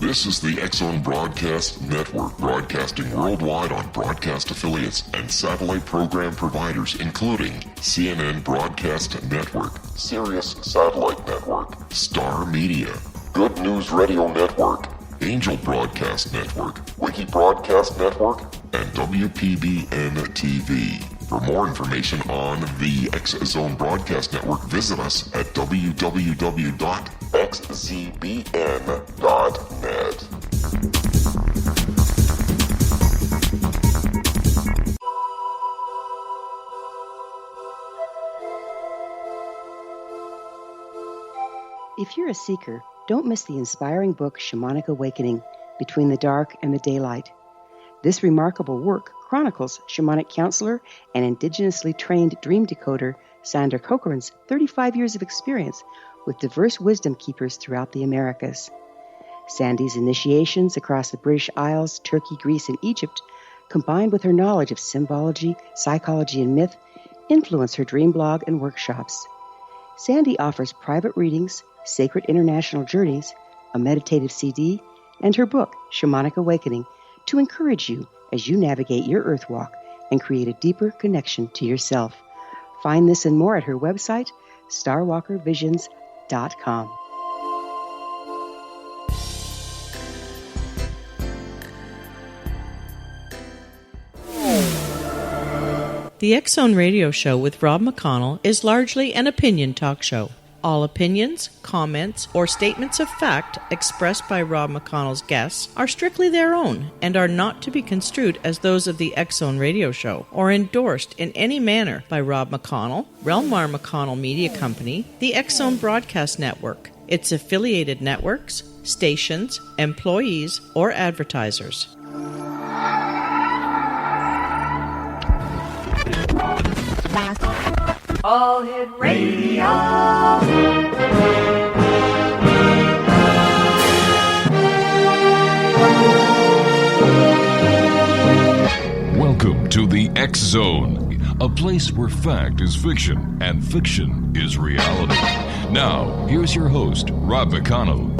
This is the X-Zone Broadcast Network, broadcasting worldwide on broadcast affiliates and satellite program providers, including CNN Broadcast Network, Sirius Satellite Network, Star Media, Good News Radio Network, Angel Broadcast Network, Wiki Broadcast Network, and WPBN TV. For more information on the X-Zone Broadcast Network, visit us at www.xzbn.net. If you're a seeker, don't miss the inspiring book Shamanic Awakening, Between the Dark and the Daylight. This remarkable work chronicles shamanic counselor and indigenously trained dream decoder Sandra Cochran's 35 years of experience with diverse wisdom keepers throughout the Americas. Sandy's initiations across the British Isles, Turkey, Greece, and Egypt, combined with her knowledge of symbology, psychology, and myth, influence her dream blog and workshops. Sandy offers private readings, sacred international journeys, a meditative CD, and her book, Shamanic Awakening, to encourage you as you navigate your earth walk and create a deeper connection to yourself. Find this and more at her website, starwalkervisions.com. The X-Zone Radio Show with Rob McConnell is largely an opinion talk show. All opinions, comments, or statements of fact expressed by Rob McConnell's guests are strictly their own and are not to be construed as those of the X-Zone Radio Show or endorsed in any manner by Rob McConnell, Relmar McConnell Media Company, the X-Zone Broadcast Network, its affiliated networks, stations, employees, or advertisers. All Hit Radio. Welcome to the X-Zone, a place where fact is fiction and fiction is reality. Now, here's your host, Rob McConnell.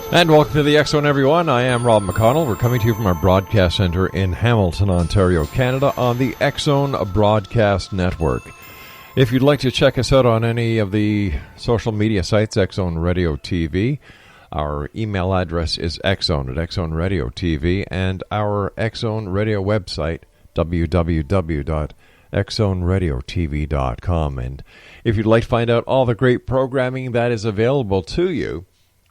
And welcome to the X-Zone, everyone. I am Rob McConnell. We're coming to you from our broadcast center in Hamilton, Ontario, Canada, on the X-Zone Broadcast Network. If you'd like to check us out on any of the social media sites, X-Zone Radio TV, our email address is xzone at X-Zone Radio TV, and our X-Zone Radio website, www.xzoneradiotv.com. And if you'd like to find out all the great programming that is available to you,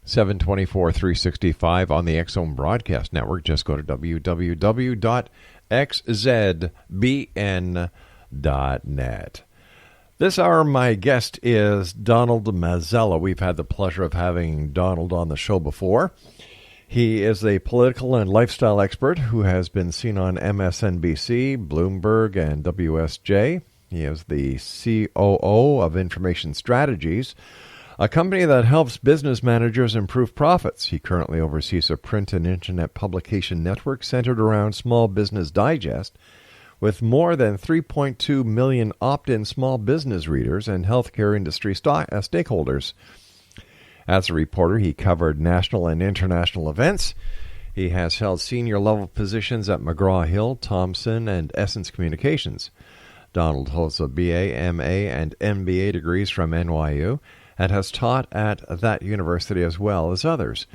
7/24/365 on the X-Zone Broadcast Network, just go to www.xzbn.net. This hour, my guest is Donald Mazzella. We've had the pleasure of having Donald on the show before. He is a political and lifestyle expert who has been seen on MSNBC, Bloomberg, and WSJ. He is the COO of Information Strategies, a company that helps business managers improve profits. He currently oversees a print and internet publication network centered around Small Business Digest, with more than 3.2 million opt-in small business readers and healthcare industry stakeholders. As a reporter, he covered national and international events. He has held senior-level positions at McGraw-Hill, Thomson, and Essence Communications. Donald holds a BA, MA, and MBA degrees from NYU, and has taught at that university as well as others.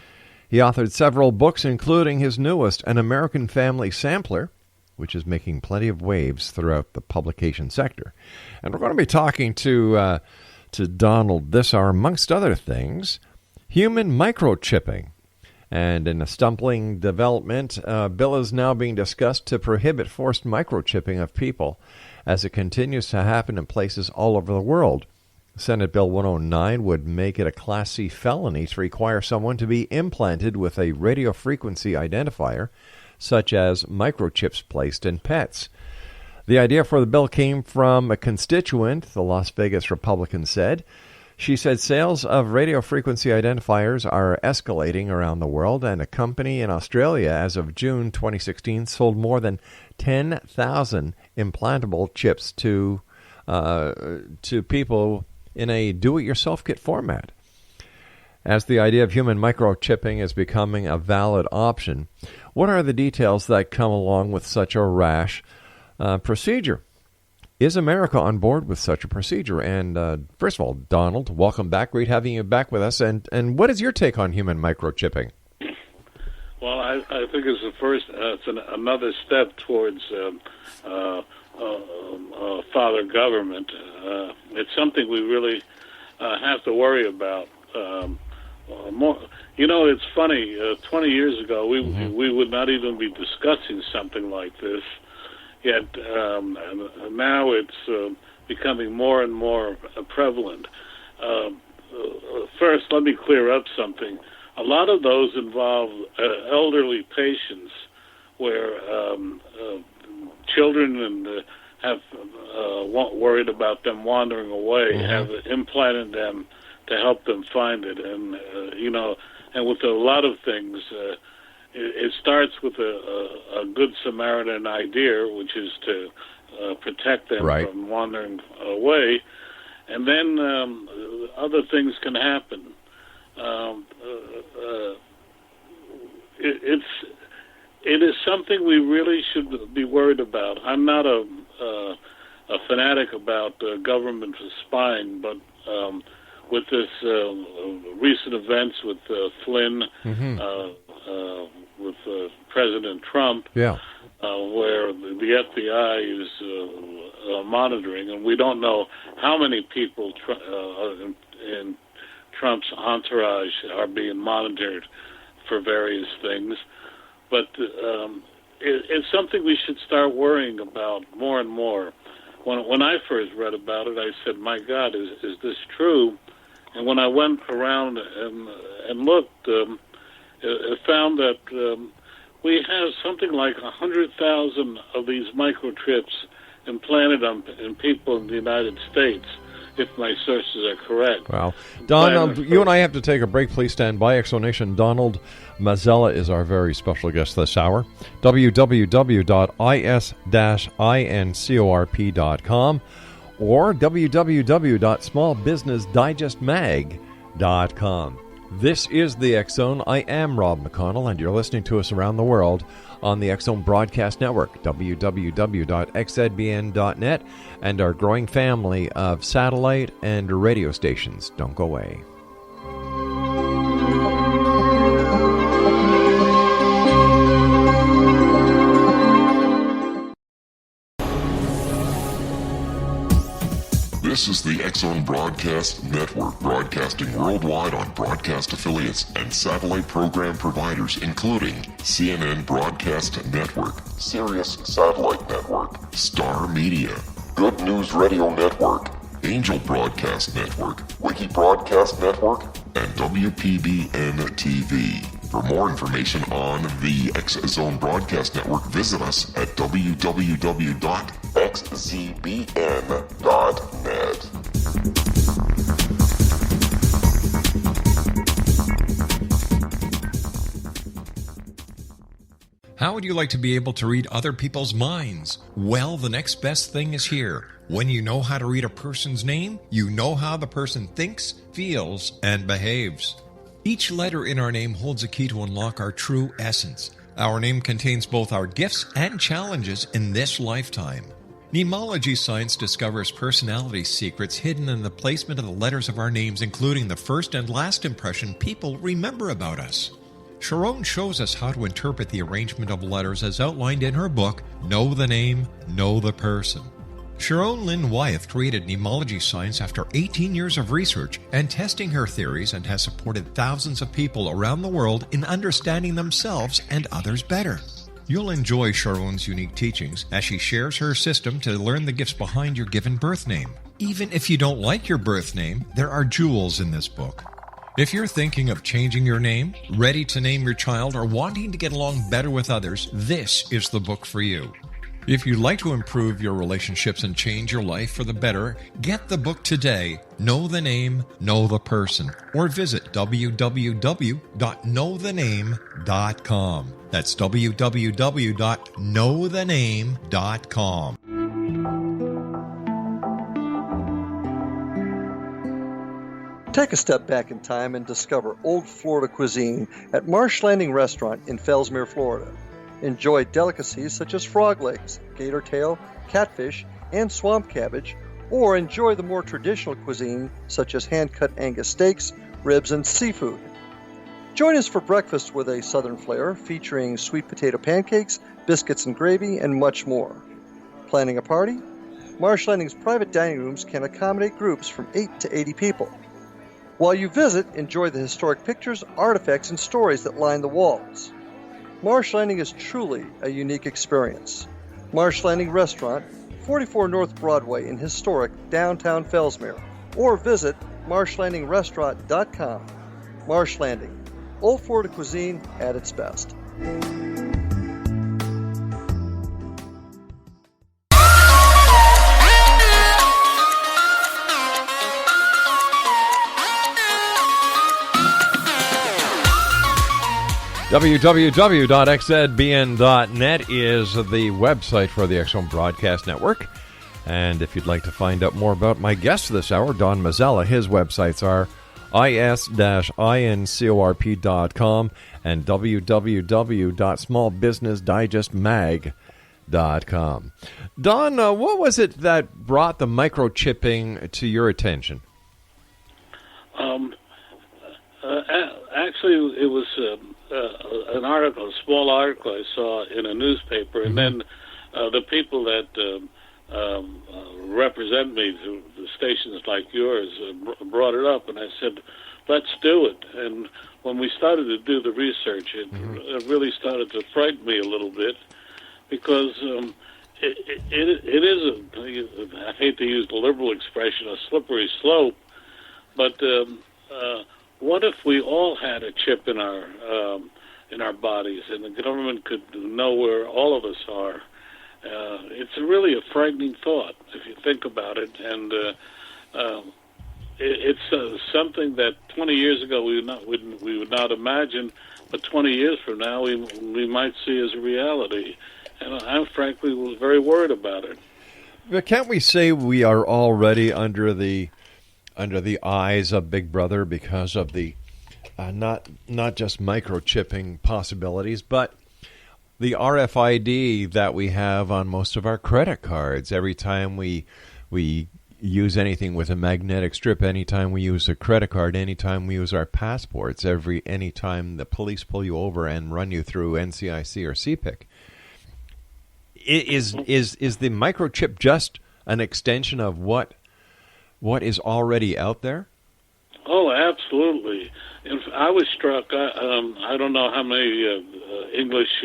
He authored several books, including his newest, An American Family Sampler, which is making plenty of waves throughout the publication sector. And we're going to be talking to Donald this hour, amongst other things, human microchipping. And in a stumbling development, a bill is now being discussed to prohibit forced microchipping of people as it continues to happen in places all over the world. Senate Bill 109 would make it a Class C felony to require someone to be implanted with a radio frequency identifier, such as microchips placed in pets. The idea for the bill came from a constituent, the Las Vegas Republican said. She said sales of radio frequency identifiers are escalating around the world, and a company in Australia as of June 2016 sold more than 10,000 implantable chips to people in a do-it-yourself kit format. As the idea of human microchipping is becoming a valid option, what are the details that come along with such a rash procedure? Is America on board with such a procedure? And first of all, Donald, welcome back. Great having you back with us. And what is your take on human microchipping? Well, I think it's the first. It's another step towards father government. It's something we really have to worry about. More, it's funny. 20 years ago, we would not even be discussing something like this. Yet now it's becoming more and more prevalent. First, let me clear up something. A lot of those involve elderly patients where children have worried about them wandering away, have implanted them to help them find it. And, and with a lot of things, it starts with a good Samaritan idea, which is to protect them from wandering away, and then other things can happen. It is something we really should be worried about. I'm not a fanatic about government spying, but with this recent events with Flynn, with President Trump, where the FBI is monitoring, and we don't know how many people in Trump's entourage are being monitored for various things. But it's something we should start worrying about more and more. When I first read about it, I said, my God, is this true? And when I went around and looked, I found that we have something like 100,000 of these microchips implanted in people in the United States, if my sources are correct. Wow. Don, you and I have to take a break. Please stand by. Exonation. Donald Mazzella is our very special guest this hour. www.is-incorp.com or www.smallbusinessdigestmag.com. This is the X Zone. I am Rob McConnell, and you're listening to us around the world on the X Zone Broadcast Network, www.xzbn.net, and our growing family of satellite and radio stations. Don't go away. This is the X Zone Broadcast Network, broadcasting worldwide on broadcast affiliates and satellite program providers, including CNN Broadcast Network, Sirius Satellite Network, Star Media, Good News Radio Network, Angel Broadcast Network, Wiki Broadcast Network, and WPBN TV. For more information on the X Zone Broadcast Network, visit us at www.xzbn.net. How would you like to be able to read other people's minds? Well, the next best thing is here. When you know how to read a person's name, you know how the person thinks, feels, and behaves. Each letter in our name holds a key to unlock our true essence. Our name contains both our gifts and challenges in this lifetime. Mnemology science discovers personality secrets hidden in the placement of the letters of our names, including the first and last impression people remember about us. Sharon shows us how to interpret the arrangement of letters as outlined in her book, Know the Name, Know the Person. Sharon Lynn Wyeth created mnemology science after 18 years of research and testing her theories, and has supported thousands of people around the world in understanding themselves and others better. You'll enjoy Sharon's unique teachings as she shares her system to learn the gifts behind your given birth name. Even if you don't like your birth name, there are jewels in this book. If you're thinking of changing your name, ready to name your child, or wanting to get along better with others, this is the book for you. If you'd like to improve your relationships and change your life for the better, get the book today, Know the Name, Know the Person, or visit www.knowthename.com. That's www.knowthename.com. Take a step back in time and discover old Florida cuisine at Marsh Landing Restaurant in Fellsmere, Florida. Enjoy delicacies such as frog legs, gator tail, catfish, and swamp cabbage, or enjoy the more traditional cuisine such as hand-cut Angus steaks, ribs, and seafood. Join us for breakfast with a southern flair featuring sweet potato pancakes, biscuits and gravy, and much more. Planning a party? Marsh Landing's private dining rooms can accommodate groups from 8 to 80 people. While you visit, enjoy the historic pictures, artifacts, and stories that line the walls. Marsh Landing is truly a unique experience. Marsh Landing Restaurant, 44 North Broadway in historic downtown Fellsmere, or visit marshlandingrestaurant.com. Marsh Landing, old Florida cuisine at its best. www.xzbn.net is the website for the X Zone Broadcast Network. And if you'd like to find out more about my guest this hour, Don Mazzella, his websites are is-incorp.com and www.smallbusinessdigestmag.com. Don, what was it that brought the microchipping to your attention? Actually, it was an article, a small article I saw in a newspaper, and then the people that represent me through the stations like yours brought it up, and I said, let's do it. And when we started to do the research, it really started to frighten me a little bit, because it is, I hate to use the liberal expression, a slippery slope, but what if we all had a chip in our bodies, and the government could know where all of us are? It's really a frightening thought if you think about it, and it's something that 20 years ago we would not imagine, but 20 years from now we might see as a reality, and I frankly was very worried about it. But can't we say we are already under the eyes of Big Brother because of the not just microchipping possibilities, but the RFID that we have on most of our credit cards? Every time we use anything with a magnetic strip, anytime we use a credit card, anytime we use our passports, anytime the police pull you over and run you through NCIC or CPIC. Is the microchip just an extension of what is already out there? Oh, absolutely. I was struck. I don't know how many English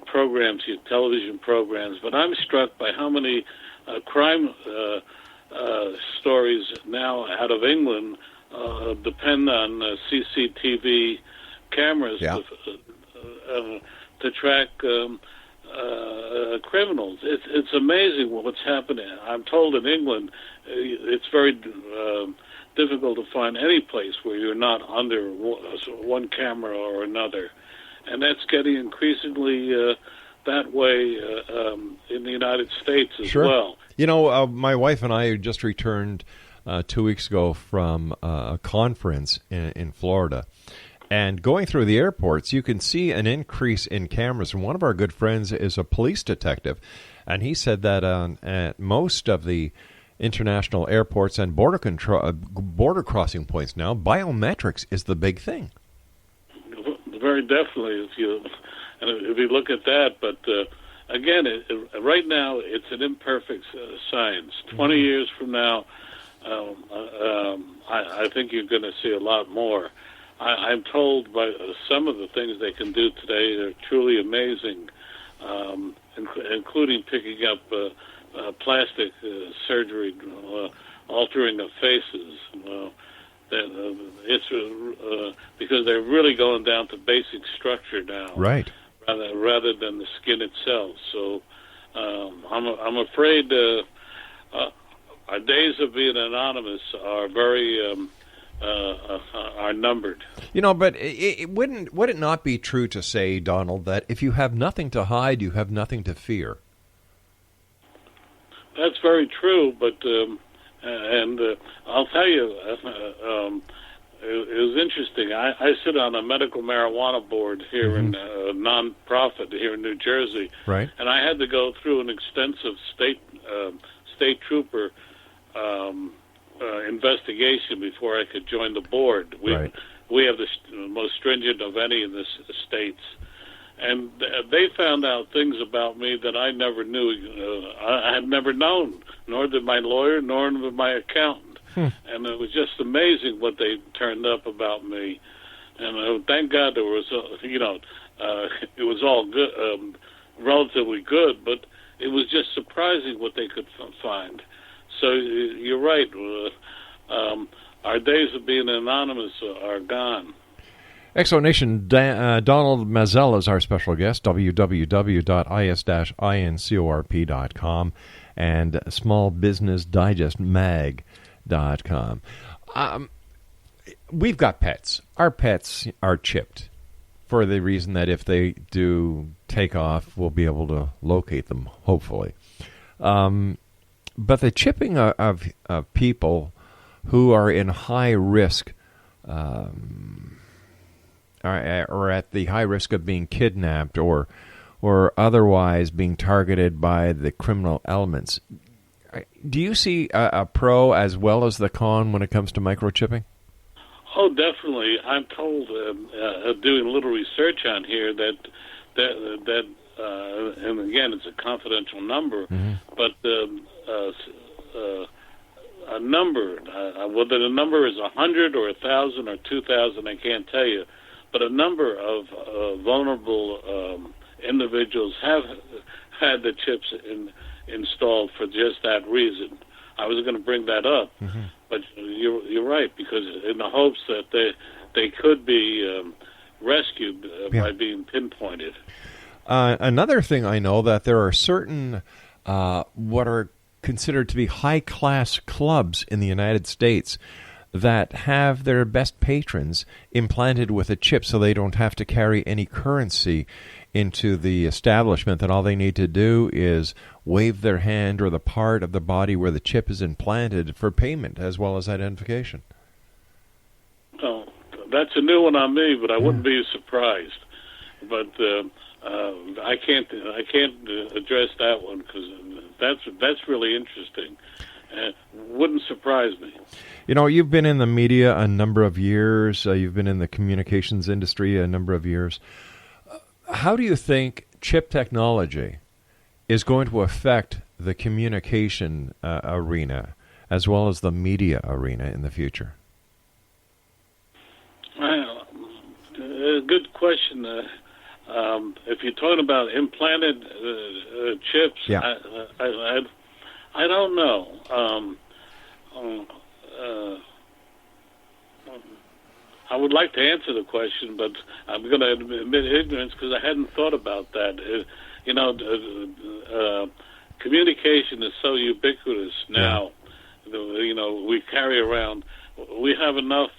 programs, television programs, but I'm struck by how many crime stories now out of England depend on CCTV cameras to track criminals. It's amazing what's happening. I'm told in England it's very difficult to find any place where you're not under one camera or another, and that's getting increasingly that way in the United States as well. You know, my wife and I just returned 2 weeks ago from a conference in Florida. And going through the airports, you can see an increase in cameras. And one of our good friends is a police detective, and he said that at most of the international airports and border crossing points now, biometrics is the big thing. Very definitely, if you look at that. But again, right now it's an imperfect science. 20 years from now, I think you're going to see a lot more. I'm told by some of the things they can do today, they're truly amazing, including picking up plastic surgery, altering of faces. It's because they're really going down to basic structure now. Right. rather than the skin itself. So I'm afraid our days of being anonymous are very are numbered. But would it not be true to say, Donald, that if you have nothing to hide, you have nothing to fear? That's very true, but I'll tell you, it was interesting. I sit on a medical marijuana board here in a non-profit here in New Jersey, right? And I had to go through an extensive state trooper investigation before I could join the board. We have the most stringent of any of the states. And they found out things about me that I never knew. I had never known, nor did my lawyer, nor did my accountant. And it was just amazing what they turned up about me. And thank God there was, it was all good, relatively good, but it was just surprising what they could find. So you're right. Our days of being anonymous are gone. Exo Nation, Donald Mazzella is our special guest, www.is-incorp.com and smallbusinessdigestmag.com. We've got pets. Our pets are chipped for the reason that if they do take off, we'll be able to locate them, hopefully. But the chipping of people who are in high risk or at the high risk of being kidnapped or otherwise being targeted by the criminal elements. Do you see a pro as well as the con when it comes to microchipping? Oh, definitely. I'm told, doing a little research on here, that and again, it's a confidential number, but a number, whether the number is 100 or 1,000 or 2,000, I can't tell you. But a number of vulnerable individuals have had the chips installed for just that reason. I was going to bring that up, but you're right, because in the hopes that they could be rescued by being pinpointed. Another thing I know, that there are certain what are considered to be high-class clubs in the United States that have their best patrons implanted with a chip so they don't have to carry any currency into the establishment, that all they need to do is wave their hand or the part of the body where the chip is implanted for payment as well as identification. Oh, that's a new one on me, but I wouldn't be surprised. But I can't address that one because that's really interesting. Wouldn't surprise me. You've been in the media a number of years. You've been in the communications industry a number of years. How do you think chip technology is going to affect the communication arena as well as the media arena in the future? Well, good question. If you're talking about implanted chips, I don't know. I would like to answer the question, but I'm going to admit ignorance because I hadn't thought about that. Communication is so ubiquitous now. We carry around. We have enough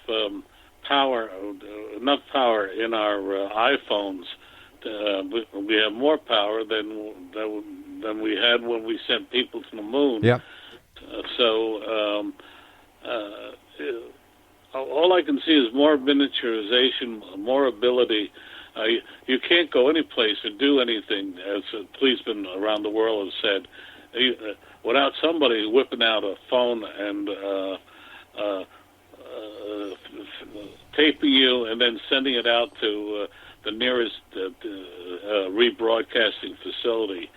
power in our iPhones. We have more power than we had when we sent people to the moon. Yeah. All I can see is more miniaturization, more ability. You can't go any place or do anything, as policemen around the world have said, without somebody whipping out a phone and taping you and then sending it out to the nearest rebroadcasting facility.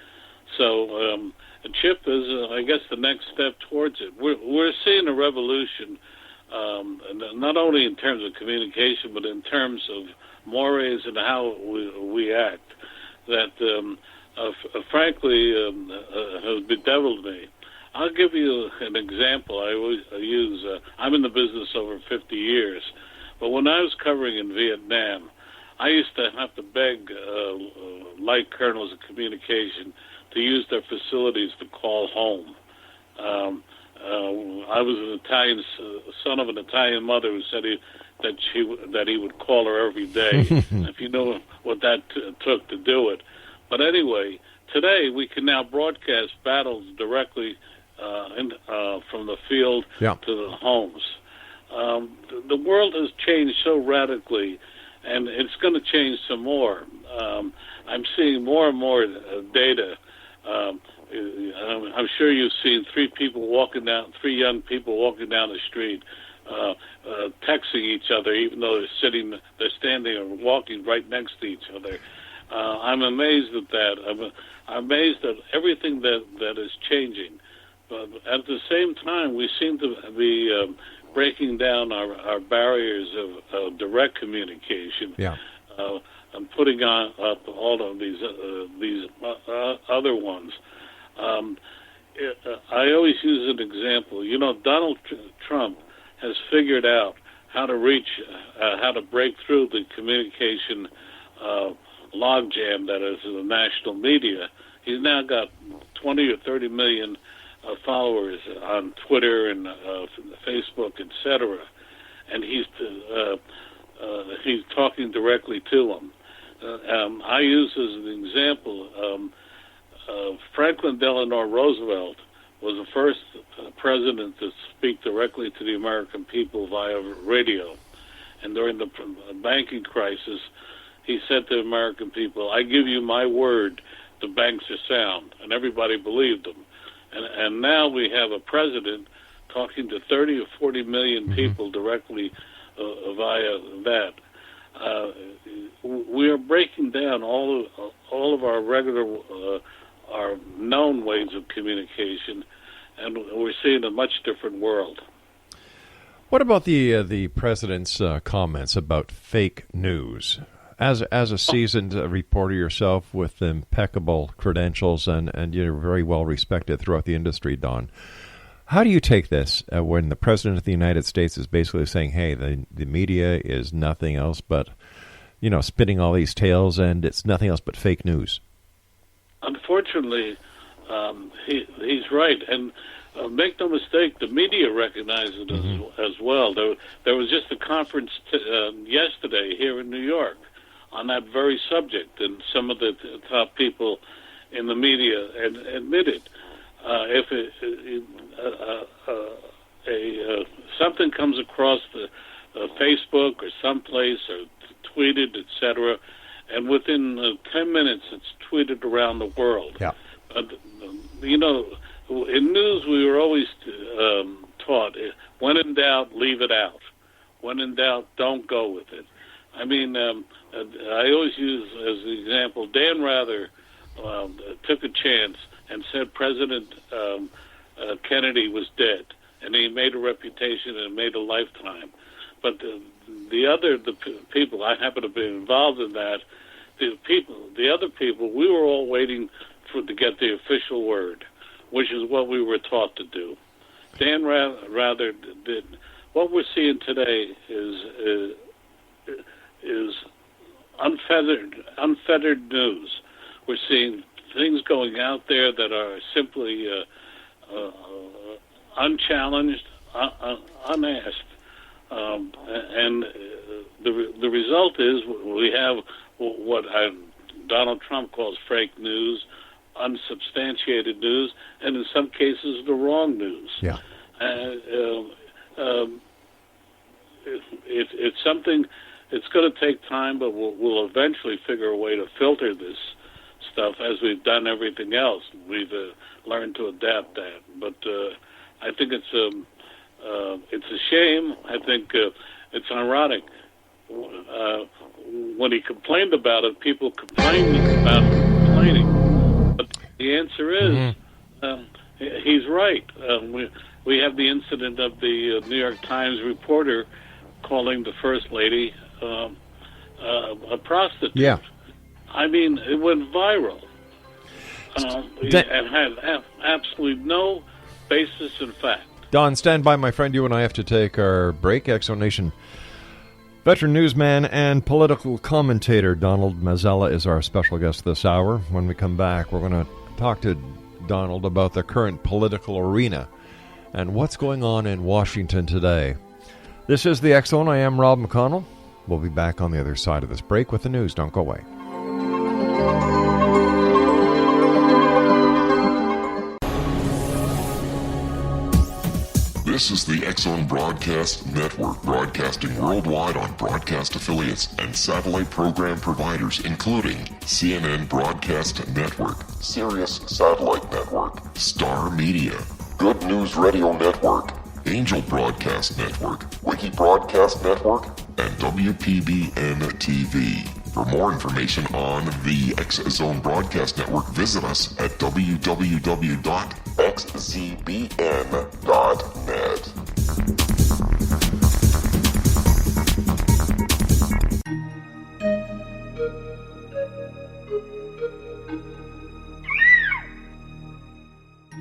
So a chip is, I guess, the next step towards it. We're seeing a revolution, not only in terms of communication, but in terms of mores and how we act, that frankly has bedeviled me. I'll give you an example I always use. I'm in the business over 50 years, but when I was covering in Vietnam, I used to have to beg light colonels of communication to use their facilities to call home. I was an Italian son of an Italian mother who said that he would call her every day. If you know what that took to do it. But anyway, today we can now broadcast battles directly from the field to the homes. The world has changed so radically, and it's going to change some more. I'm seeing more and more data. I'm sure you've seen three young people walking down the street, texting each other, even though they're standing or walking right next to each other. I'm amazed at that. I'm amazed at everything that is changing. But at the same time, we seem to be breaking down our barriers of direct communication. And putting up all of these other ones. I always use an example. Donald Trump has figured out how to break through the communication logjam that is in the national media. He's now got 20 or 30 million followers on Twitter and Facebook, etc. And he's talking directly to them. I use as an example, Franklin Delano Roosevelt was the first president to speak directly to the American people via radio. And during the banking crisis, he said to the American people, "I give you my word, the banks are sound." And everybody believed him. And now we have a president talking to 30 or 40 million people directly via that. We are breaking down all of our regular, our known ways of communication, and we're seeing a much different world. What about the president's comments about fake news? As a seasoned reporter yourself with impeccable credentials and you're very well respected throughout the industry, Don, how do you take this when the President of the United States is basically saying, hey, the media is nothing else but, spinning all these tales and it's nothing else but fake news? Unfortunately, he's right. And make no mistake, the media recognizes it as well. There was just a conference yesterday here in New York on that very subject, and some of the top people in the media admitted if something comes across the Facebook or someplace or tweeted, etc., and within 10 minutes it's tweeted around the world. Yeah. In news we were always taught, when in doubt, leave it out. When in doubt, don't go with it. I mean, I always use as an example, Dan Rather took a chance and said President Kennedy was dead, and he made a reputation and made a lifetime. But the people, I happen to be involved in that, the other people, we were all waiting to get the official word, which is what we were taught to do. Dan Rather did. What we're seeing today is unfettered news. We're seeing things going out there that are simply unchallenged, unasked, and the result is we have what Donald Trump calls fake news, unsubstantiated news, and in some cases the wrong news. Yeah. It's something. It's going to take time, but we'll eventually figure a way to filter this stuff as we've done everything else. We've learned to adapt that. But I think it's a shame. I think it's ironic. When he complained about it, people complained about complaining. But the answer is he's right. We have the incident of the New York Times reporter calling the First Lady a prostitute. Yeah. I mean, it went viral. And had absolutely no basis in fact. Don, stand by, my friend. You and I have to take our break. Exonation Veteran newsman and political commentator Donald Mazzella is our special guest this hour. When we come back, we're going to talk to Donald about the current political arena and what's going on in Washington today. This is the X Zone. I am Rob McConnell. We'll be back on the other side of this break with the news. Don't go away. This is the X Zone Broadcast Network, broadcasting worldwide on broadcast affiliates and satellite program providers, including CNN Broadcast Network, Sirius Satellite Network, Star Media, Good News Radio Network, Angel Broadcast Network, Wiki Broadcast Network, and WPBN TV. For more information on the X Zone Broadcast Network, visit us at www.xzbn.net.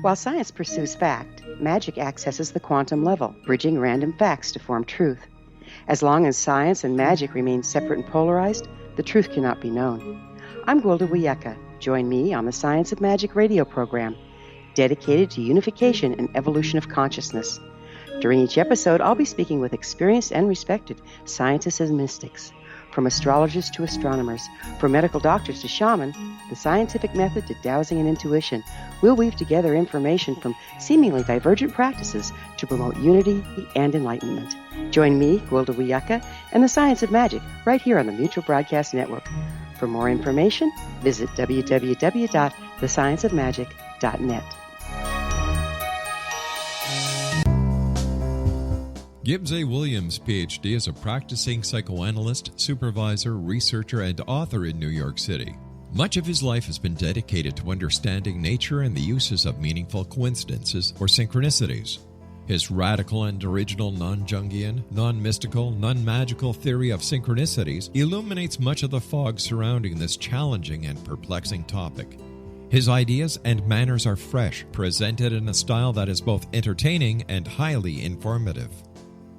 While science pursues fact, magic accesses the quantum level, bridging random facts to form truth. As long as science and magic remain separate and polarized, the truth cannot be known. I'm Gwilda Wiyaka. Join me on the Science of Magic radio program, dedicated to unification and evolution of consciousness. During each episode, I'll be speaking with experienced and respected scientists and mystics. From astrologers to astronomers, from medical doctors to shaman, the scientific method to dowsing and intuition, we'll weave together information from seemingly divergent practices to promote unity and enlightenment. Join me, Gwilda Wiyaka, and the Science of Magic right here on the Mutual Broadcast Network. For more information, visit www.thescienceofmagic.net. Gibbs A. Williams, Ph.D., is a practicing psychoanalyst, supervisor, researcher, and author in New York City. Much of his life has been dedicated to understanding nature and the uses of meaningful coincidences or synchronicities. His radical and original non-Jungian, non-mystical, non-magical theory of synchronicities illuminates much of the fog surrounding this challenging and perplexing topic. His ideas and manners are fresh, presented in a style that is both entertaining and highly informative.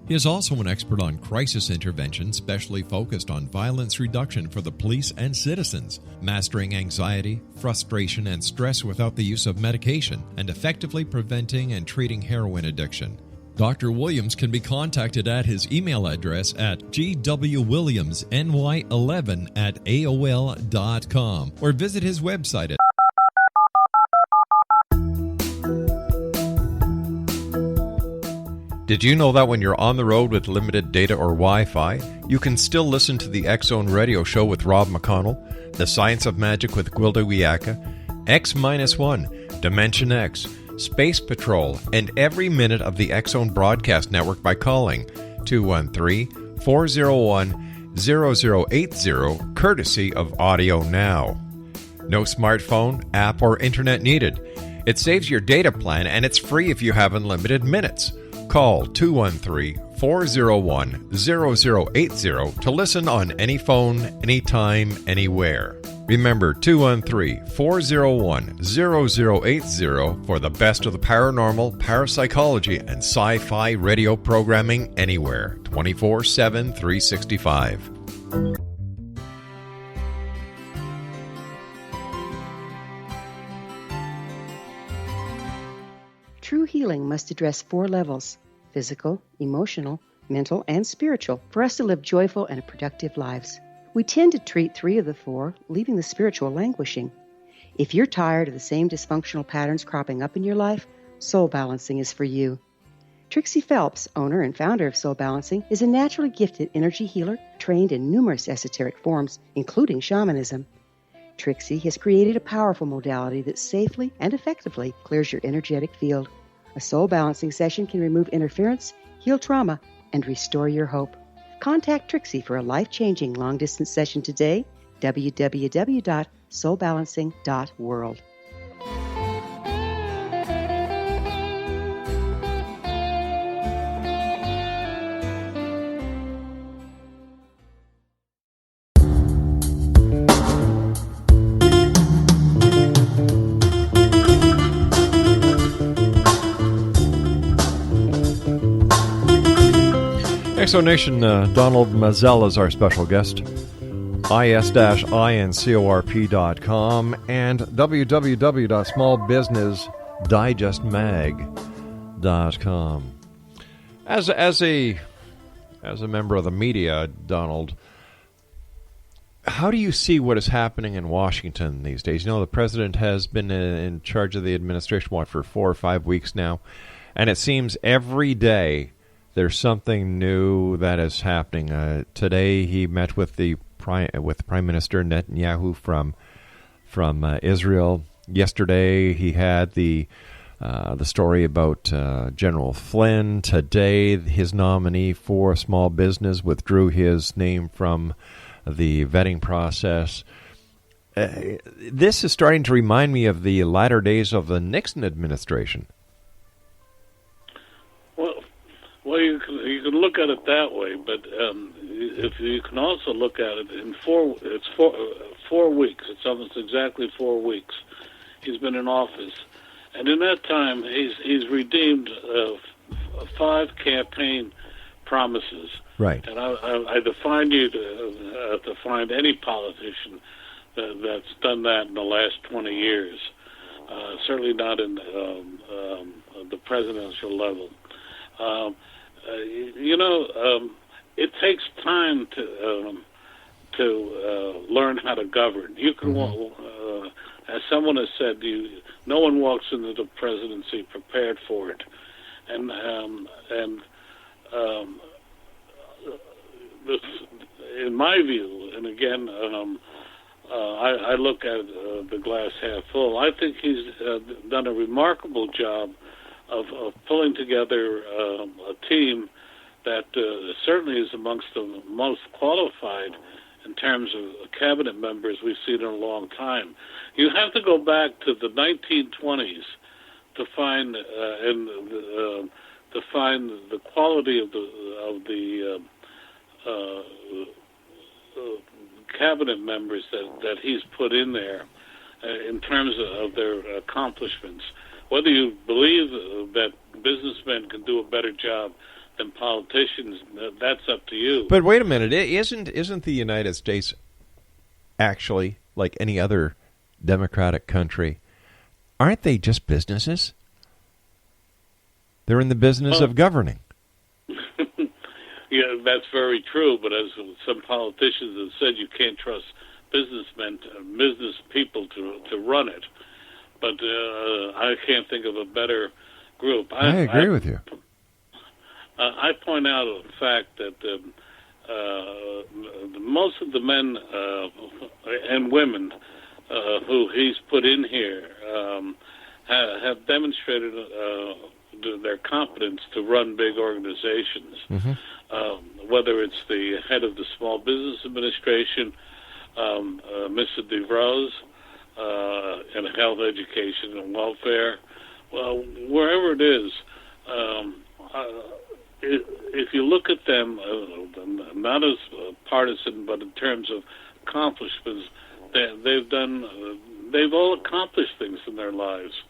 He is also an expert on crisis intervention, specially focused on violence reduction for the police and citizens, mastering anxiety, frustration, and stress without the use of medication, and effectively preventing and treating heroin addiction. Dr. Williams can be contacted at his email address at gwwilliamsny11@aol.com or visit his website at Did you know that when you're on the road with limited data or Wi-Fi, you can still listen to the X Zone radio show with Rob McConnell, The Science of Magic with Gwilda Wiyaka, X-1, Dimension X, Space Patrol, and every minute of the X Zone broadcast network by calling 213-401-0080, courtesy of Audio Now. No smartphone, app, or internet needed. It saves your data plan and it's free if you have unlimited minutes. Call 213-401-0080 to listen on any phone, anytime, anywhere. Remember 213-401-0080 for the best of the paranormal, parapsychology, and sci-fi radio programming anywhere, 24/7, 365. True healing must address 4 levels: physical, emotional, mental, and spiritual, for us to live joyful and productive lives. We tend to treat 3 of the 4, leaving the spiritual languishing. If you're tired of the same dysfunctional patterns cropping up in your life, Soul Balancing is for you. Trixie Phelps, owner and founder of Soul Balancing, is a naturally gifted energy healer trained in numerous esoteric forms, including shamanism. Trixie has created a powerful modality that safely and effectively clears your energetic field. A soul balancing session can remove interference, heal trauma, and restore your hope. Contact Trixie for a life-changing long-distance session today. www.soulbalancing.world. Exo Nation, Donald Mazzella is our special guest. is-incorp.com and www.smallbusinessdigestmag.com. As a member of the media, Donald, how do you see what is happening in Washington these days? You know, the president has been in charge of the administration, for 4 or 5 weeks now, and it seems every day there's something new that is happening. Today he met with Prime Minister Netanyahu from Israel. Yesterday he had the story about General Flynn. Today his nominee for small business withdrew his name from the vetting process. This is starting to remind me of the latter days of the Nixon administration. Well, you can look at it that way, but if you can also look at it in 4 weeks. It's almost exactly 4 weeks. He's been in office, and in that time, he's redeemed 5 campaign promises. Right. And I define you to find any politician that's done that in the last 20 years. Certainly not in the presidential level. It takes time to learn how to govern. You can, as someone has said, no one walks into the presidency prepared for it, and in my view, and again, I look at the glass half full. I think he's done a remarkable job of pulling together a team that certainly is amongst the most qualified in terms of cabinet members we've seen in a long time. You have to go back to the 1920s to find the quality of the cabinet members that he's put in there in terms of their accomplishments. Whether you believe that businessmen can do a better job than politicians, that's up to you. But wait a minute, isn't the United States actually like any other democratic country? Aren't they just businesses? They're in the business of governing. Yeah, that's very true, but as some politicians have said, you can't trust business people to run it. But I can't think of a better group. I agree with you. I point out the fact that most of the men and women who he's put in here have demonstrated their competence to run big organizations. Whether it's the head of the Small Business Administration, Mr. DeVos, and health, education, and welfare. Well, wherever it is, if you look at them, not as partisan, but in terms of accomplishments, they've all accomplished things in their lives.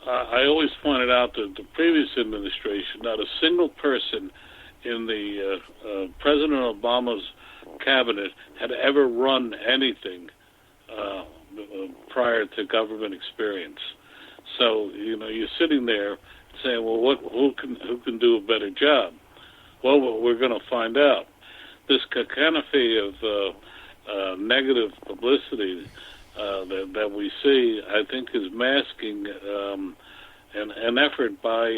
I always pointed out that the previous administration, not a single person in the President Obama's cabinet had ever run anything prior to government experience. So you're sitting there saying, "Well, who can do a better job?" Well, we're going to find out. This cacophony of negative publicity that we see, I think, is masking an effort by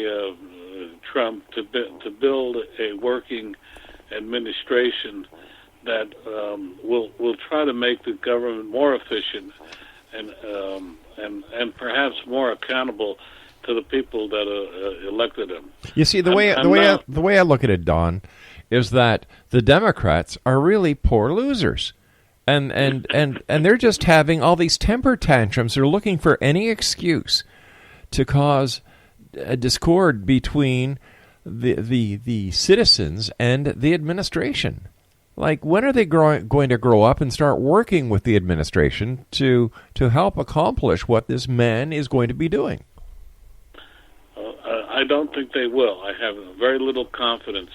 Trump to build a working administration that will try to make the government more efficient and perhaps more accountable to the people that elected him. You see, the way I look at it, Don, is that the Democrats are really poor losers. And they're just having all these temper tantrums. They're looking for any excuse to cause a discord between the citizens and the administration. Like, when are they going to grow up and start working with the administration to help accomplish what this man is going to be doing? I don't think they will. I have very little confidence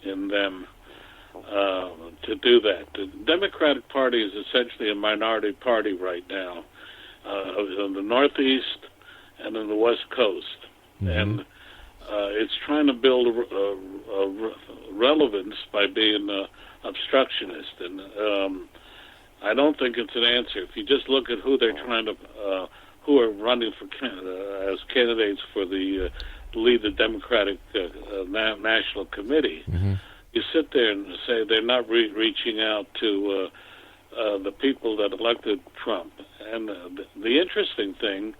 in them to do that. The Democratic Party is essentially a minority party right now in the Northeast and in the West Coast. Mm-hmm. And it's trying to build a relevance by being obstructionist. And I don't think it's an answer. If you just look at who they're trying to, who are running for as candidates for the lead the Democratic National Committee, mm-hmm. you sit there and say they're not reaching out to the people that elected Trump. And the interesting thing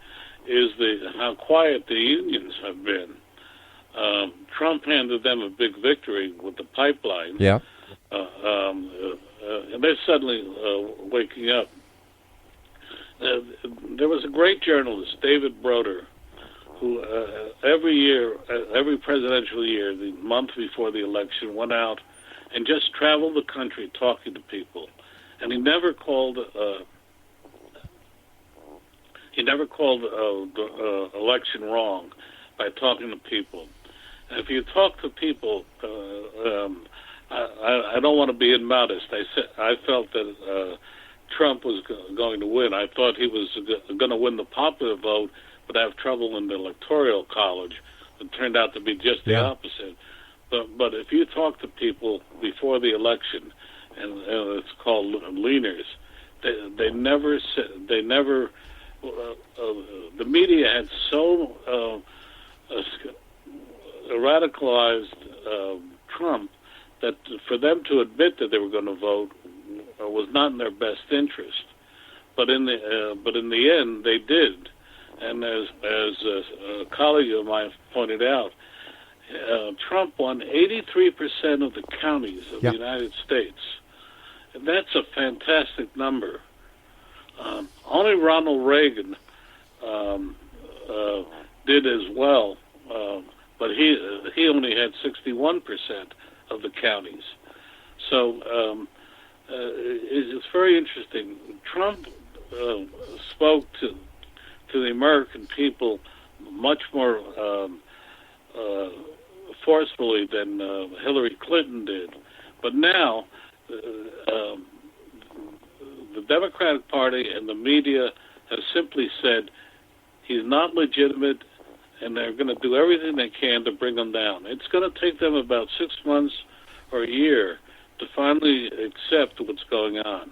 is how quiet the unions have been. Trump handed them a big victory with the pipeline. Yeah. And they're suddenly waking up. There was a great journalist, David Broder, who every year, every presidential year, the month before the election, went out and just traveled the country talking to people. And he never called the election wrong by talking to people. And if you talk to people, I don't want to be immodest. I felt that Trump was going to win. I thought he was going to win the popular vote, but have trouble in the electoral college. It turned out to be just the opposite. But if you talk to people before the election, and it's called leaners, they never. The media had so radicalized Trump that for them to admit that they were going to vote was not in their best interest. But in the end, they did. And as a colleague of mine pointed out, Trump won 83% of the counties of the United States. And that's a fantastic number. Only Ronald Reagan did as well, but he only had 61% of the counties. So it's very interesting. Trump spoke to the American people much more forcefully than Hillary Clinton did. But now the Democratic Party and the media have simply said he's not legitimate, and they're going to do everything they can to bring him down. It's going to take them about 6 months or a year to finally accept what's going on.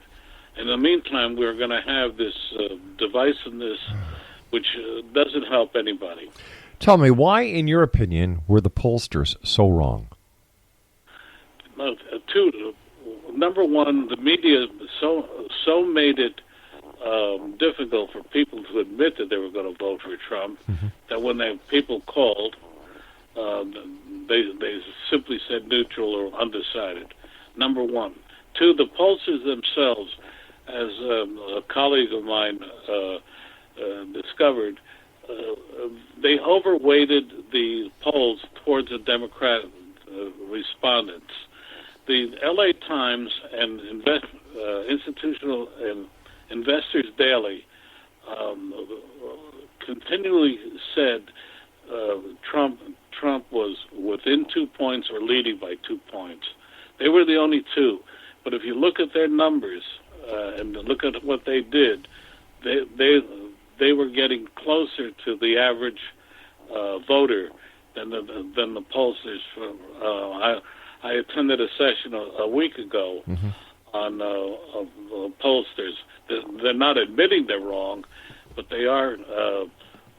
In the meantime, we're going to have this divisiveness, which doesn't help anybody. Tell me, why, in your opinion, were the pollsters so wrong? Number one, the media so made it difficult for people to admit that they were going to vote for Trump, mm-hmm. that when people called, they simply said neutral or undecided. Number one. Two, the pollsters themselves, as a colleague of mine discovered, they overweighted the polls towards the Democratic respondents. The L.A. Times and Institutional and Investors Daily continually said Trump was within 2 points or leading by 2 points. They were the only two. But if you look at their numbers and look at what they did, they were getting closer to the average voter than the pollsters. I attended a session a week ago mm-hmm. on pollsters. They're not admitting they're wrong, but they are.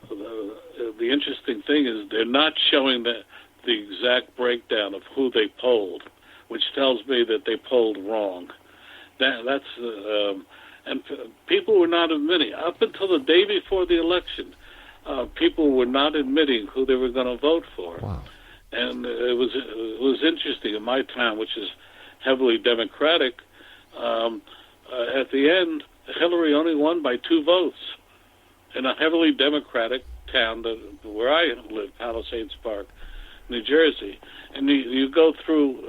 The interesting thing is they're not showing the exact breakdown of who they polled, which tells me that they polled wrong. And people were not admitting. Up until the day before the election, people were not admitting who they were going to vote for. Wow. And it was interesting in my town, which is heavily Democratic. At the end, Hillary only won by 2 votes in a heavily Democratic town where I live, Palisades Park, New Jersey. And you go through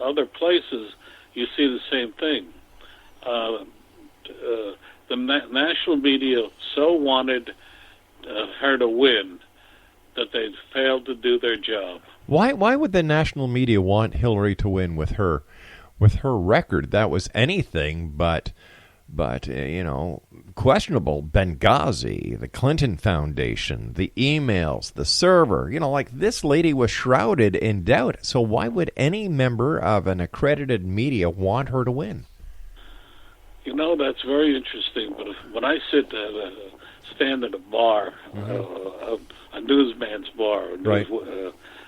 other places, you see the same thing. The national media so wanted her to win that they failed to do their job. Why would the national media want Hillary to win with her record? That was anything but questionable. Benghazi, the Clinton Foundation, the emails, the server. This lady was shrouded in doubt. So why would any member of an accredited media want her to win? That's very interesting. But when I stand at a bar, a newsman's bar,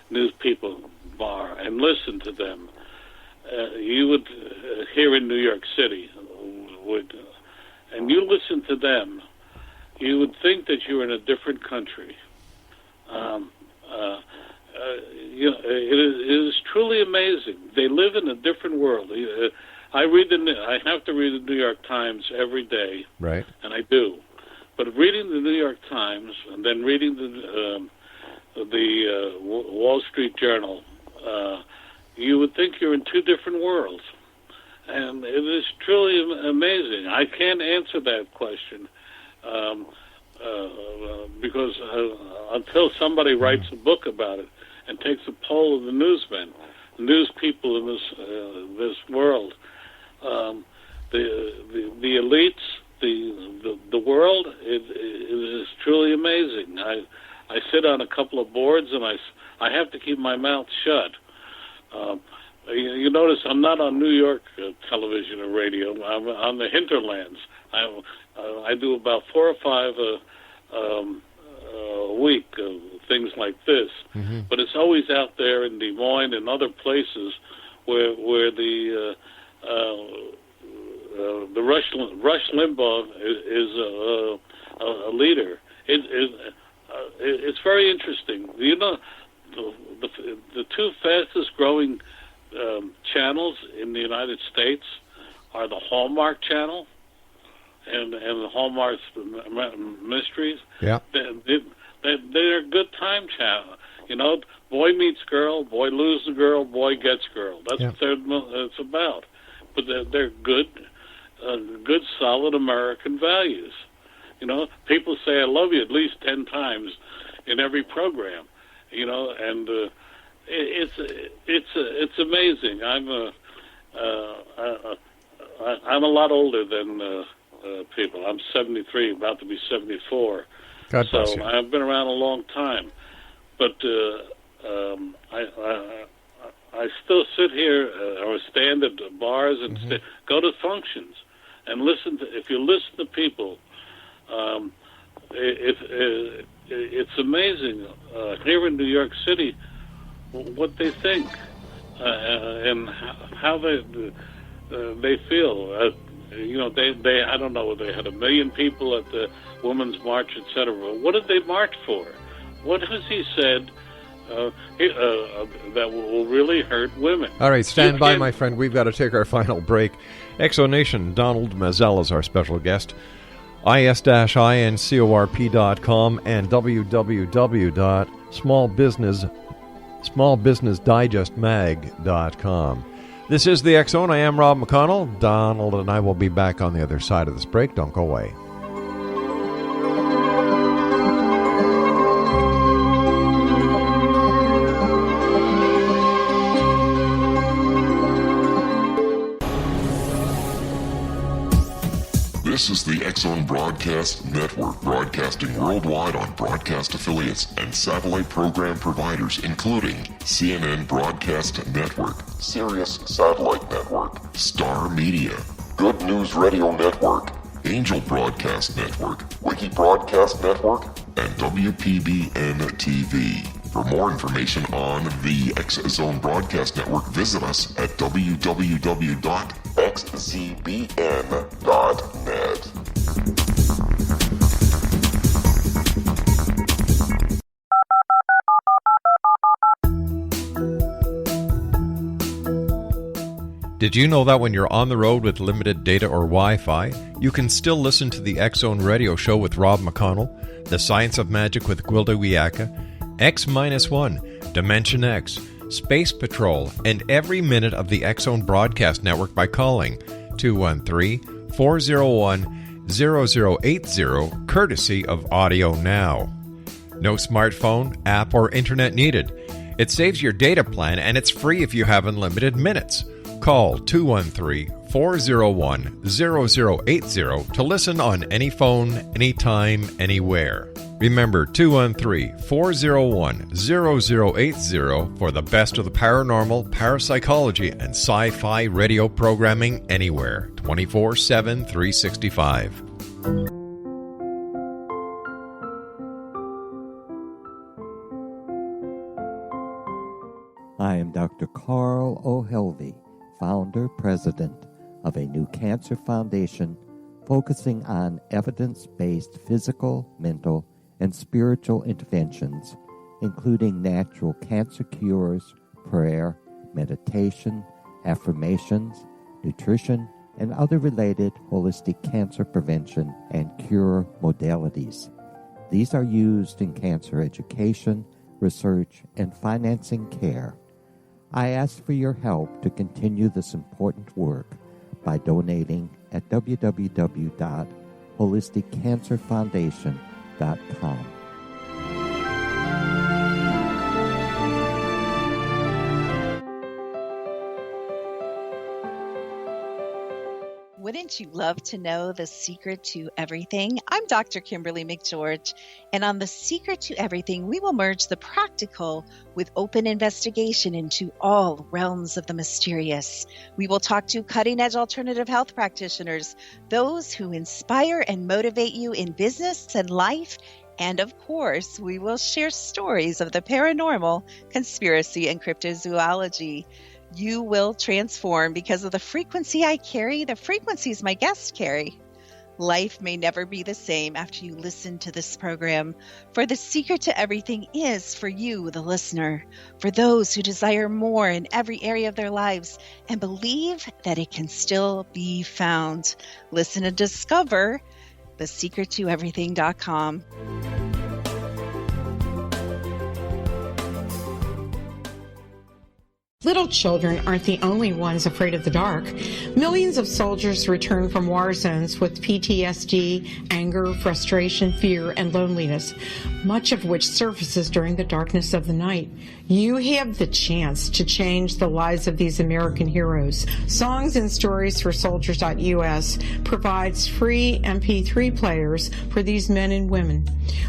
news people bar, and listen to them, you would here in New York City and you listen to them, you would think that you're in a different country. It is truly amazing. They live in a different world. I have to read the New York Times every day, right? And I do. But reading the New York Times and then reading the Wall Street Journal, you would think you're in two different worlds. And it is truly amazing. I can't answer that question because until somebody writes a book about it and takes a poll of the newsmen, news people in this world, the elites, the world, it is truly amazing. I sit on a couple of boards and I have to keep my mouth shut. You notice I'm not on New York television or radio. I'm on the hinterlands. I do about 4 or 5 a week of things like this, but it's always out there in Des Moines and other places where the Rush Limbaugh is a leader. It's very interesting. The two fastest growing channels in the United States are the Hallmark channel and the Hallmark Mysteries. Yeah, they're good time channel. Boy meets girl, boy loses girl, boy gets girl. That's what it's about. But they're good, solid American values. People say "I love you" at least 10 times in every program. And it's amazing. I'm a lot older than people. I'm 73, about to be 74. God bless you. I've been around a long time, but I still sit here or stand at bars and go to functions and listen to. If you listen to people, it's amazing here in New York City what they think and how they feel. They I don't know. They had 1 million people at the Women's March, etc. What did they march for? What has he said that will really hurt women? All right, stand by, my friend. We've got to take our final break. Exonation, Donald Mazzella is our special guest. is-incorp.com and www.smallbusinessdigestmag.com. This is the X-Zone. I am Rob McConnell. Donald and I will be back on the other side of this break. Don't go away. This is the X-Zone Broadcast Network, broadcasting worldwide on broadcast affiliates and satellite program providers, including CNN Broadcast Network, Sirius Satellite Network, Star Media, Good News Radio Network, Angel Broadcast Network, Wiki Broadcast Network, and WPBN TV. For more information on the X-Zone Broadcast Network, visit us at www.xzbn.net. Did you know that when you're on the road with limited data or Wi-Fi, you can still listen to the X-Zone Radio Show with Rob McConnell, The Science of Magic with Gwilda Wiyaka, X-1, Dimension X, Space Patrol, and every minute of the X-Zone Broadcast Network by calling 213-401-0080, courtesy of Audio Now. No smartphone, app, or internet needed. It saves your data plan and it's free if you have unlimited minutes. Call 213-401-0080 to listen on any phone, anytime, anywhere. Remember 213-401-0080 for the best of the paranormal, parapsychology, and sci-fi radio programming anywhere, 24/7, 365. I am Dr. Carl O'Helvey, founder, president of a new cancer foundation focusing on evidence-based physical, mental, and spiritual interventions, including natural cancer cures, prayer, meditation, affirmations, nutrition, and other related holistic cancer prevention and cure modalities. These are used in cancer education, research, and financing care. I ask for your help to continue this important work by donating at www.holisticcancerfoundation.com. Wouldn't you love to know the secret to everything? I'm Dr. Kimberly McGeorge, and on The Secret to Everything, we will merge the practical with open investigation into all realms of the mysterious. We will talk to cutting-edge alternative health practitioners, those who inspire and motivate you in business and life, and of course, we will share stories of the paranormal, conspiracy, and cryptozoology. You will transform because of the frequency I carry, the frequencies my guests carry. Life may never be the same after you listen to this program, for the secret to everything is for you, the listener, for those who desire more in every area of their lives and believe that it can still be found. Listen and discover thesecrettoeverything.com. Little children aren't the only ones afraid of the dark. Millions of soldiers return from war zones with PTSD, anger, frustration, fear, and loneliness, much of which surfaces during the darkness of the night. You have the chance to change the lives of these American heroes. Songs and Stories for Soldiers.us provides free MP3 players for these men and women.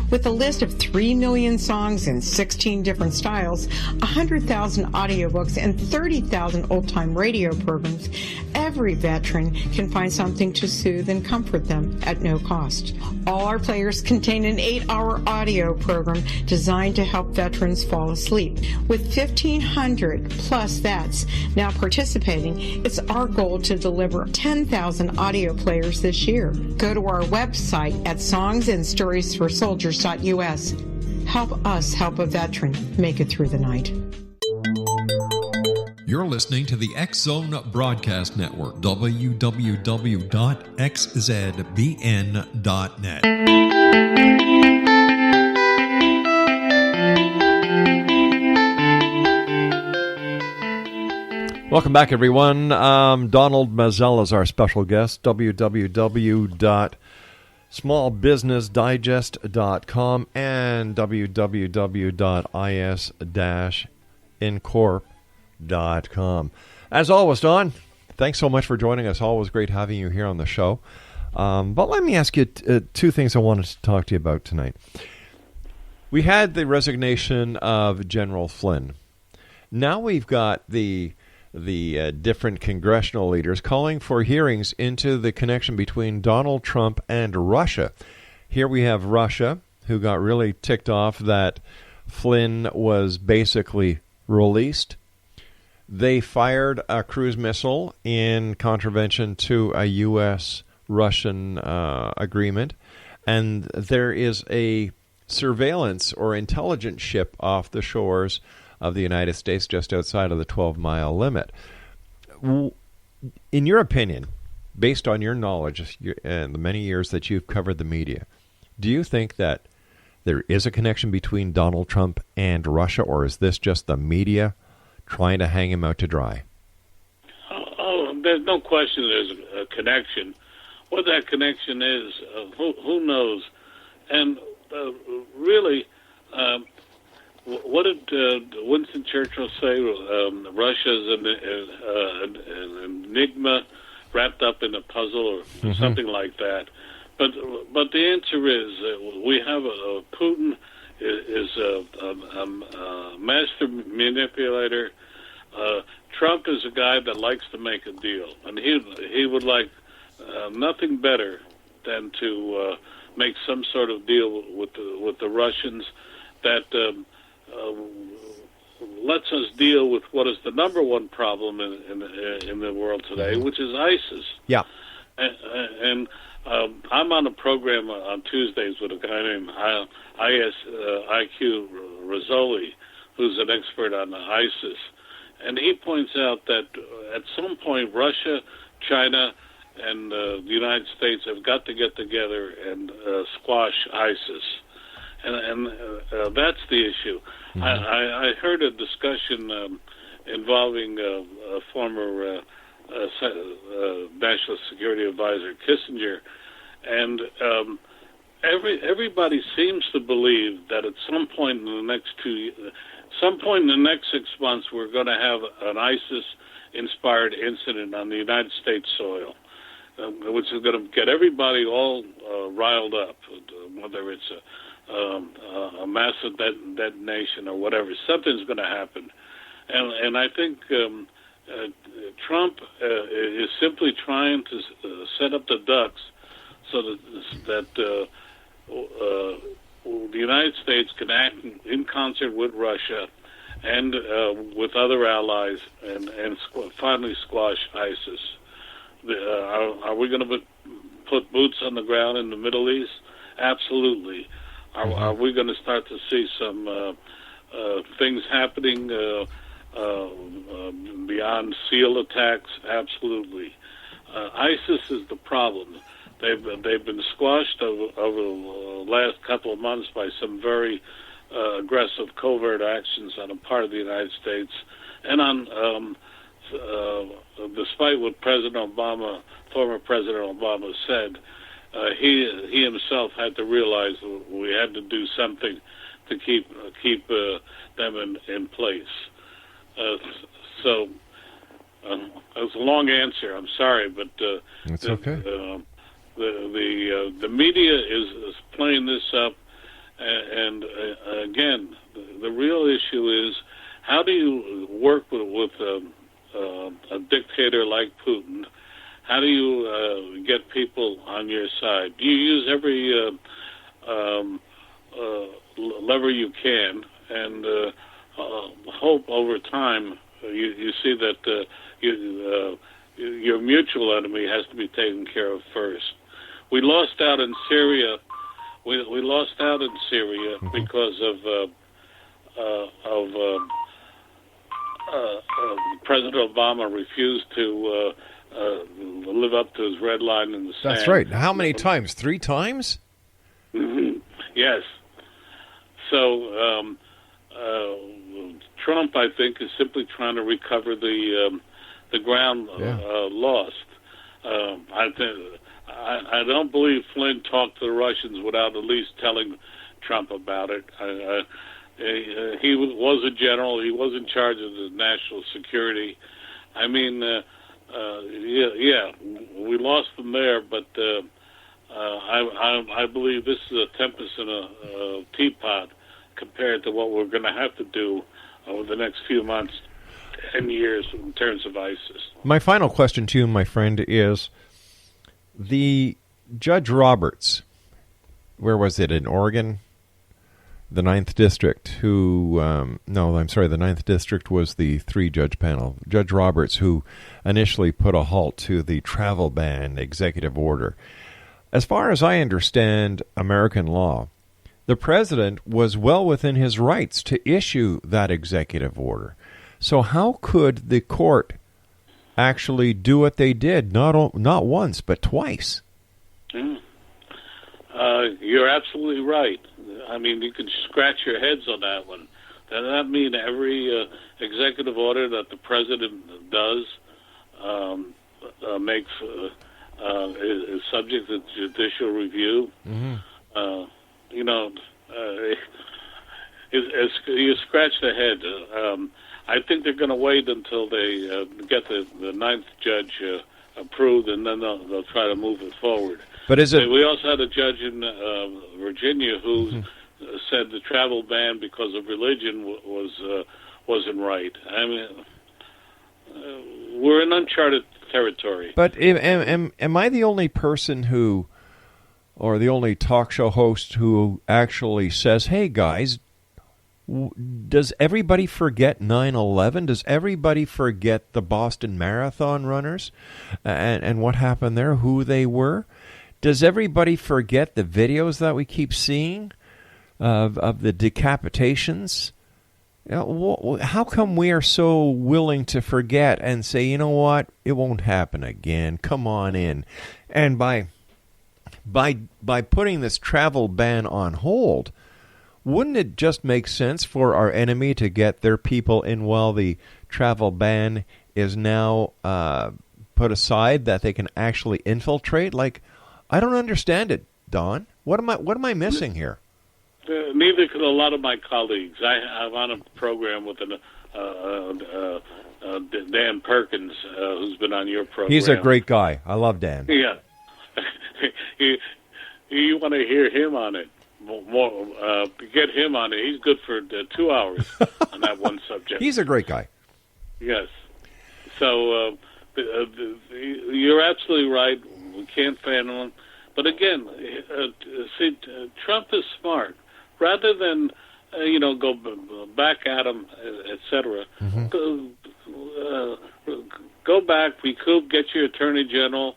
With a list of 3 million songs in 16 different styles, 100,000 audiobooks, and 30,000 old-time radio programs, every veteran can find something to soothe and comfort them at no cost. All our players contain an 8-hour audio program designed to help veterans fall asleep. With 1,500 plus vets now participating, it's our goal to deliver 10,000 audio players this year. Go to our website at songsandstoriesforsoldiers.us. Help us help a veteran make it through the night. You're listening to the X-Zone Broadcast Network, www.xzbn.net. Welcome back, everyone. Donald Mazzella is our special guest, www.smallbusinessdigest.com and www.is-incorp.com. As always, Don, thanks so much for joining us. Always great having you here on the show. But let me ask you two things I wanted to talk to you about tonight. We had the resignation of General Flynn. Now we've got the different congressional leaders calling for hearings into the connection between Donald Trump and Russia. Here we have Russia, who got really ticked off that Flynn was basically released. They fired a cruise missile in contravention to a U.S.-Russian agreement, and there is a surveillance or intelligence ship off the shores of the United States just outside of the 12-mile limit. In your opinion, based on your knowledge and the many years that you've covered the media, do you think that there is a connection between Donald Trump and Russia, or is this just the media trying to hang him out to dry? Oh, there's no question there's a connection. What that connection is, who knows? And really, what did Winston Churchill say? Russia's an enigma wrapped up in a puzzle, or something like that. But the answer is we have Putin is a master manipulator. Trump is a guy that likes to make a deal, and he would like nothing better than to make some sort of deal with the Russians that lets us deal with what is the number one problem in the world today, which is ISIS. Yeah. And I'm on a program on Tuesdays with a guy named IQ Rizzoli, who's an expert on ISIS. And he points out that at some point Russia, China, and the United States have got to get together and squash ISIS. And that's the issue. I heard a discussion involving a former National Security Advisor, Kissinger, and everybody seems to believe that at some point in the next 6 months, we're going to have an ISIS-inspired incident on the United States soil, which is going to get everybody all riled up, whether it's a massive detonation or whatever. Something's going to happen. And I think Trump is simply trying to set up the ducks so that the United States can act in concert with Russia and with other allies and finally squash ISIS. Are we going to put boots on the ground in the Middle East? Absolutely. Are we going to start to see some things happening beyond SEAL attacks? Absolutely. ISIS is the problem. They've been squashed over the last couple of months by some very aggressive covert actions on the part of the United States, and on despite what former President Obama said, he himself had to realize we had to do something to keep them in place. So it was a long answer. I'm sorry, but it's okay. The media is playing this up, and again, the real issue is how do you work with a dictator like Putin? How do you get people on your side? Do you use every lever you can, and hope over time you see that your mutual enemy has to be taken care of first. We lost out in Syria. We lost out in Syria because of President Obama refused to live up to his red line in the sand. That's right. How many times? 3 times? Yes. So Trump, I think, is simply trying to recover the ground lost. I don't believe Flynn talked to the Russians without at least telling Trump about it. He was a general. He was in charge of the national security. I mean, we lost them there, but I believe this is a tempest in a teapot compared to what we're going to have to do over the next few months and years in terms of ISIS. My final question to you, my friend, is the Judge Roberts, where was it, in Oregon? The 9th District, the 9th District was the 3-judge panel. Judge Roberts, who initially put a halt to the travel ban executive order. As far as I understand American law, the president was well within his rights to issue that executive order. So how could the court actually do what they did, not once, but twice? You're absolutely right. I mean, you can scratch your heads on that one. Does that mean every executive order that the president does makes is subject to judicial review? you scratched the head. I think they're going to wait until they get the ninth judge approved, and then they'll try to move it forward. But is it? We also had a judge in Virginia who said the travel ban because of religion wasn't right. I mean, we're in uncharted territory. But am I the only person who, or the only talk show host who actually says, "Hey guys, does everybody forget 9/11? Does everybody forget the Boston Marathon runners and what happened there, who they were? Does everybody forget the videos that we keep seeing of the decapitations? You know, how come we are so willing to forget and say, you know what, it won't happen again, come on in?" And by putting this travel ban on hold, wouldn't it just make sense for our enemy to get their people in while the travel ban is now put aside, that they can actually infiltrate? Like, I don't understand it, Don. What am I missing here? Neither could a lot of my colleagues. I'm on a program with Dan Perkins, who's been on your program. He's a great guy. I love Dan. Yeah. You want to hear him on it. Get him on it. He's good for 2 hours on that one subject. He's a great guy. Yes. So you're absolutely right. We can't fan him. But again, see, Trump is smart. Rather than go back at him, etc. Go back, recoup, get your attorney general,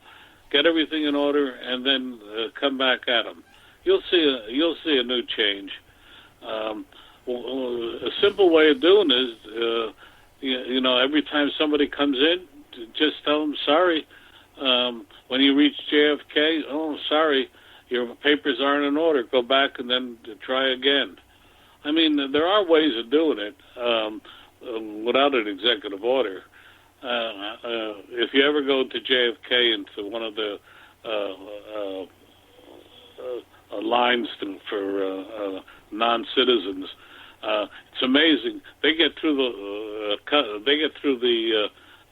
get everything in order, and then come back at him. You'll see a new change. A simple way of doing it is, every time somebody comes in, just tell them sorry. When you reach JFK, oh, sorry, your papers aren't in order. Go back and then try again. I mean, there are ways of doing it without an executive order. If you ever go to JFK into one of the lines for non-citizens, it's amazing. They get through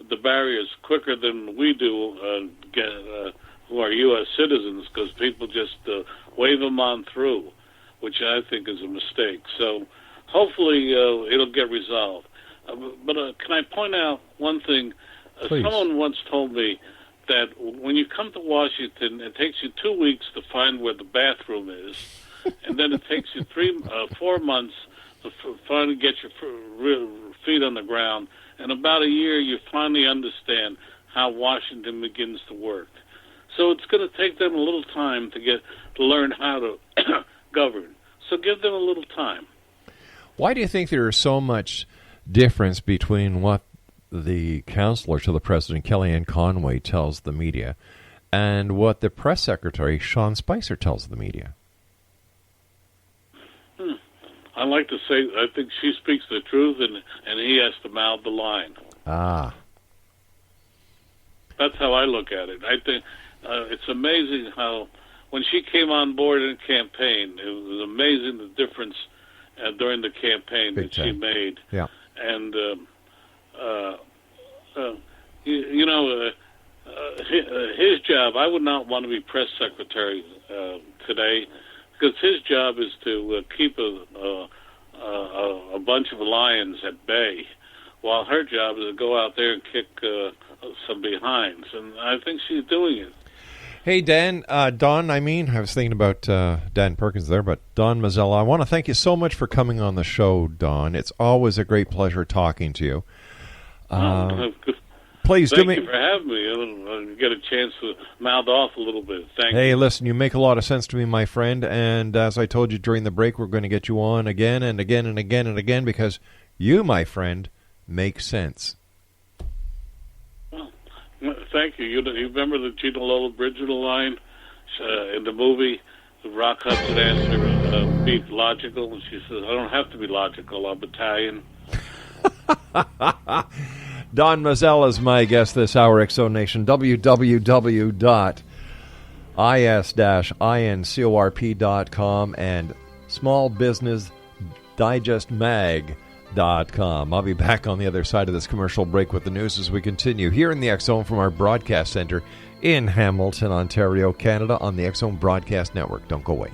the barriers quicker than we do. Who are U.S. citizens, because people just wave them on through, which I think is a mistake. So hopefully it'll get resolved. But can I point out one thing? Someone once told me that when you come to Washington, it takes you 2 weeks to find where the bathroom is, and then it takes you 4 months to finally get your feet on the ground, and about a year you finally understand how Washington begins to work. So it's going to take them a little time to learn how to govern. So give them a little time. Why do you think there is so much difference between what the counselor to the president, Kellyanne Conway, tells the media and what the press secretary, Sean Spicer, tells the media? I like to say I think she speaks the truth and he has to mouth the line. Ah. That's how I look at it. I think it's amazing how when she came on board in campaign, it was amazing the difference during the campaign that she made. Yeah. And, his job, I would not want to be press secretary today, because his job is to keep a bunch of lions at bay, while her job is to go out there and kick some behinds. And I think she's doing it. Hey, Don, I was thinking about Dan Perkins there, but Don Mazzella, I want to thank you so much for coming on the show, Don. It's always a great pleasure talking to you. Please do me. Thank you for having me. I'll get a chance to mouth off a little bit. Thank you. Hey, listen, you make a lot of sense to me, my friend, and as I told you during the break, we're going to get you on again and again and again and again, because you, my friend, make sense. Thank you. You remember the Gina Lola Bridger line in the movie? The Rock Hudson asked her to be logical, and she says, "I don't have to be logical. I'm Italian." Don Mazzella is my guest this hour, X-Zone Nation. www.is-incorp.com and digestmag.com. I'll be back on the other side of this commercial break with the news as we continue here in the X-Zone from our broadcast center in Hamilton, Ontario, Canada on the X-Zone Broadcast Network. Don't go away.